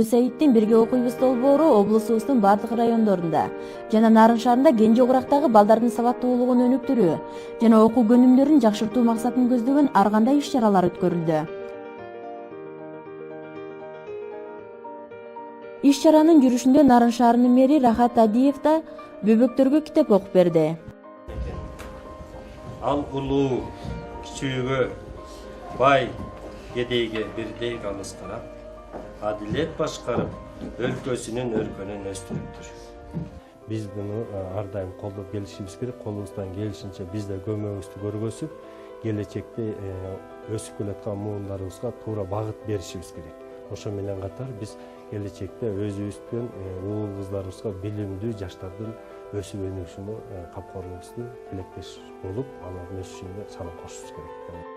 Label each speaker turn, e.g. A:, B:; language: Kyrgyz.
A: USAID'дин бирге окуйбуз долбоору облусубуздун бардык райондорунда жана Нарын шаарында Кенже Курактагы балдардын сабаттуулугун өнүктүрүү жана окуу көнүмдөрүн жакшыртуу максатын көздөгөн ар кандай иш-чаралар өткөрүлдү. Иш-чаранын жүрүшүндө Нарын шаарынын мэри Рахат Адиев да бөбөктөргө китеп окуп берди.
B: Ал улуу кичүүгө, бай кедейге бирдей алыс карап, адилет башкарып, өлкөсүнүн өркөнүн өстүрүптүр. Биз буну ар дайым колдоп келишибиз керек. Колубуздан келишинче биз да көмөгүбүздү көргөзүп, келечекте өсүп келаткан муундарыбызга туура багыт беришибиз керек. Ошо менен катар биз келечекте өзүбүздүн уул кыздарыбызга билимдүү жаштардын өсүп өнүгүшүнө камкорлугубузду тилектеш болуп, алардын өсүшүнө салым кошушубуз керек.